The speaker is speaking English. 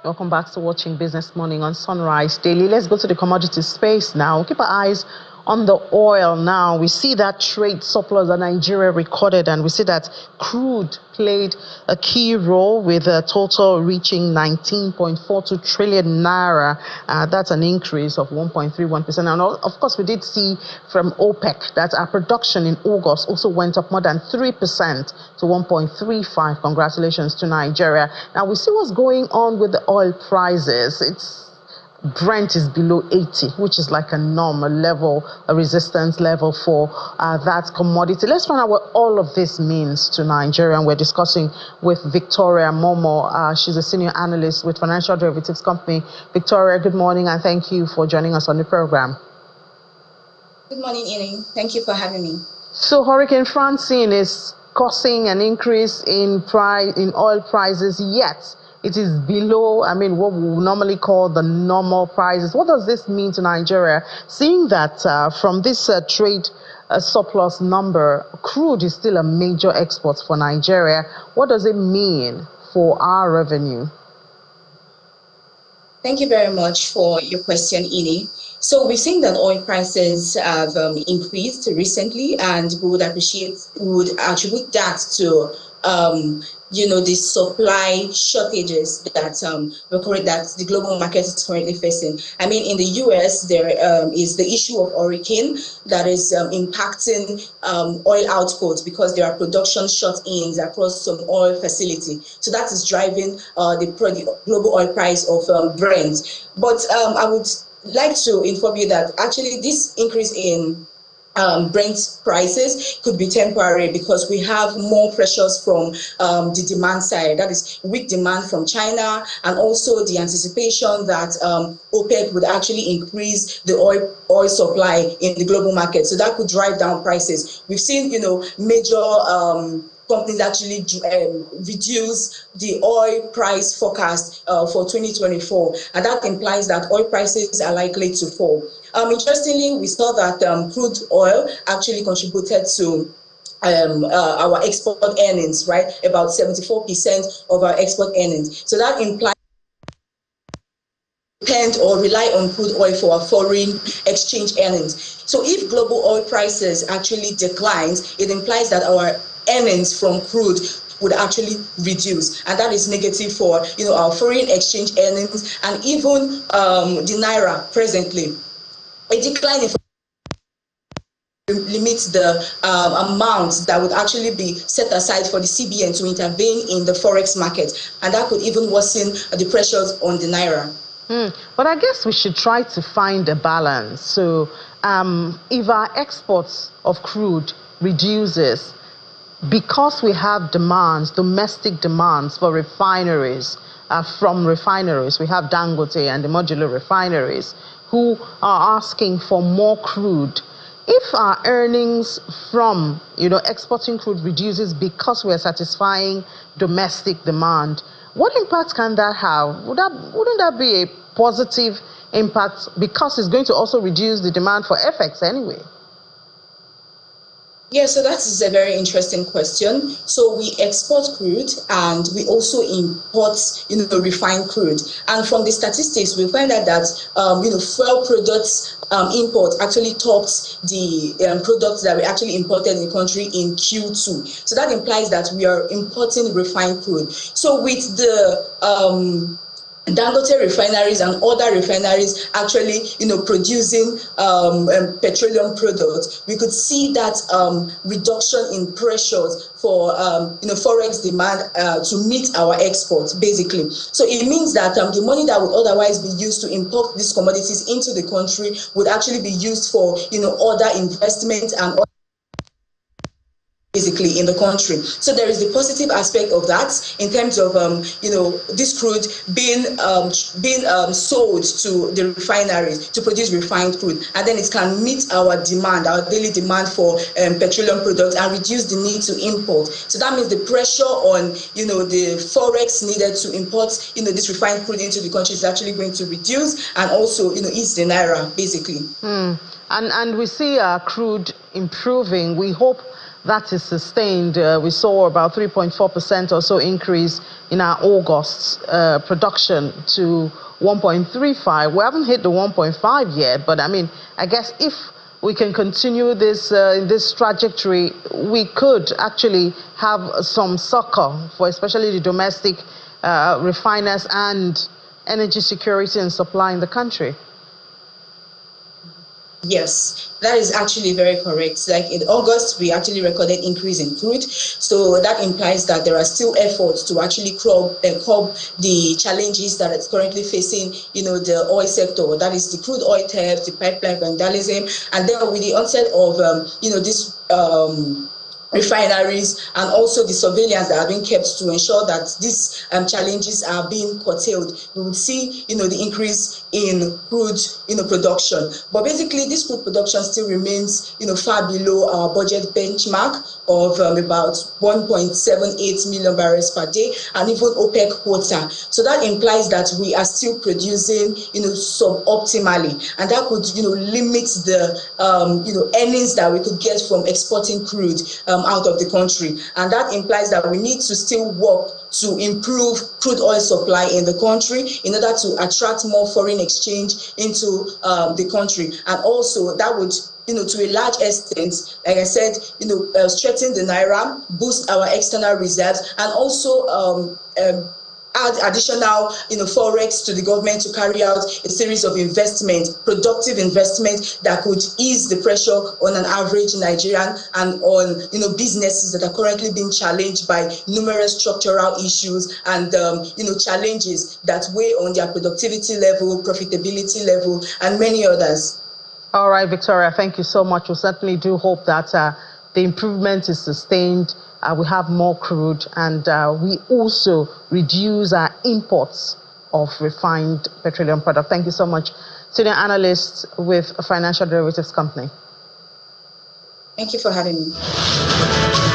Welcome back to Watching Business Morning on Sunrise Daily. Let's go to the commodity space now. We'll keep our eyes on the oil now. We see that trade surplus that Nigeria recorded, and we see that crude played a key role with a total reaching 19.42 trillion naira. That's an increase of 1.31%. And of course, we did see from OPEC that our production in August also went up more than 3% to 1.35. Congratulations to Nigeria. Now we see what's going on with the oil prices. Brent is below 80, which is like a normal level, a resistance level for that commodity. Let's find out what all of this means to Nigeria. And we're discussing with Victoria Momo. She's a senior analyst with financial derivatives company. Victoria, good morning, and thank you for joining us on the program. Good morning, Ine. Thank you for having me. So Hurricane Francine is causing an increase in oil prices, yet it is below, what we normally call the normal prices. What does this mean to Nigeria? Seeing that from this trade surplus number, crude is still a major export for Nigeria. What does it mean for our revenue? Thank you very much for your question, Ine. So we've seen that oil prices have increased recently, and we would attribute that to the supply shortages that that the global market is currently facing. In the US, there is the issue of hurricane that is impacting oil output because there are production shut-ins across some oil facility. So that is driving the global oil price of Brent. But I would like to inform you that actually this increase in Brent prices could be temporary because we have more pressures from the demand side. That is weak demand from China, and also the anticipation that OPEC would actually increase the oil supply in the global market. So that could drive down prices. We've seen, major companies actually reduce the oil price forecast for 2024, and that implies that oil prices are likely to fall. Interestingly, we saw that crude oil actually contributed to our export earnings, right? About 74% of our export earnings. So that implies depend or rely on crude oil for our foreign exchange earnings. So if global oil prices actually declines, it implies that our earnings from crude would actually reduce, and that is negative for our foreign exchange earnings and even the naira presently. A decline in limits the amount that would actually be set aside for the CBN to intervene in the forex market, and that could even worsen the pressures on the naira. But I guess we should try to find a balance. So if our exports of crude reduces, because we have demands, domestic demands for refineries, from refineries, we have Dangote and the modular refineries who are asking for more crude. If our earnings from exporting crude reduces because we are satisfying domestic demand, what impact can that have? Wouldn't that be a positive impact, because it's going to also reduce the demand for FX anyway? Yeah, so that is a very interesting question. So we export crude and we also import, refined crude. And from the statistics, we find out that, fuel products import actually topped the products that we actually imported in the country in Q2. So that implies that we are importing refined crude. So with the Dangote refineries and other refineries actually, producing petroleum products, we could see that reduction in pressures for, forex demand to meet our exports, basically. So it means that the money that would otherwise be used to import these commodities into the country would actually be used for, other investment and basically in the country. So there is the positive aspect of that in terms of this crude being sold to the refineries to produce refined crude, and then it can meet our demand, our daily demand for petroleum products, and reduce the need to import. So that means the pressure on the forex needed to import this refined crude into the country is actually going to reduce, and also ease the naira basically. And we see crude improving. We hope that is sustained. We saw about 3.4% or so increase in our August production to 1.35. We haven't hit the 1.5 yet, but I mean, I guess if we can continue this in this trajectory, we could actually have some succor for especially the domestic refiners and energy security and supply in the country. Yes, that is actually very correct. Like in August, we actually recorded increase in crude. So that implies that there are still efforts to actually curb the challenges that it's currently facing, the oil sector. That is the crude oil theft, the pipeline vandalism. And then with the onset of, this refineries and also the surveillance that are being kept to ensure that these challenges are being curtailed, we would see the increase in crude production. But basically this crude production still remains far below our budget benchmark of about 1.78 million barrels per day, and even OPEC quota. So that implies that we are still producing suboptimally, and that could limit the earnings that we could get from exporting crude out of the country. And that implies that we need to still work to improve crude oil supply in the country in order to attract more foreign exchange into the country. And also that would to a large extent, like I said, strengthen the naira, boost our external reserves, and also add additional forex to the government to carry out a series of investment, productive investment that could ease the pressure on an average Nigerian and on businesses that are currently being challenged by numerous structural issues and challenges that weigh on their productivity level, profitability level, and many others. All right, Victoria, thank you so much. We certainly do hope that the improvement is sustained. We have more crude, and we also reduce our imports of refined petroleum product. Thank you so much. Senior analyst with a financial derivatives company. Thank you for having me.